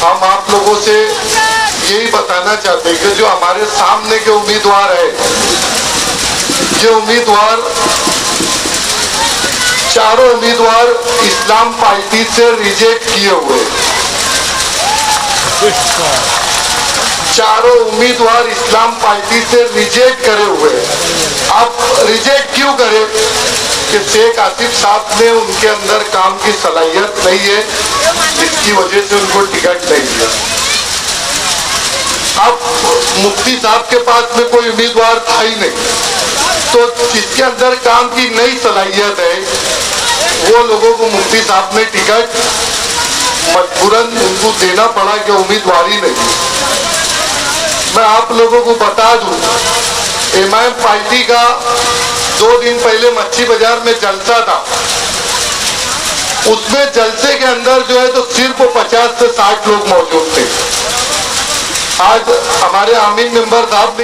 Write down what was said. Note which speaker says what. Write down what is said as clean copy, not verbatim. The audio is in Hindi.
Speaker 1: हम आप लोगों से यही बताना चाहते हैं कि जो हमारे सामने के उम्मीदवार है, ये उम्मीदवार चारों उम्मीदवार इस्लाम पार्टी से रिजेक्ट किए हुए, चारों उम्मीदवार इस्लाम पार्टी से रिजेक्ट करे हुए। अब रिजेक्ट क्यों करे कि शेख आसिफ साहब ने उनके अंदर काम की सलाहियत नहीं है, इसकी वजह से उनको टिकट नहीं दिया। अब मुफ्ती साहब के पास में कोई उम्मीदवार था ही नहीं, तो जिसके अंदर काम की नई सलाहियत है वो लोगों को मुफ्ती साहब ने टिकट मजबूरन उनको देना पड़ा कि उम्मीदवार ही नहीं। मैं आप लोगों को बता दूं, एमआईएम पार्टी का 2 दिन पहले मच्छी बाजार में जलसा था, उसमें जलसे के अंदर जो है तो सिर्फ 50 से 60 लोग मौजूद थे। आज हमारे आमीन मेंबर साहब ने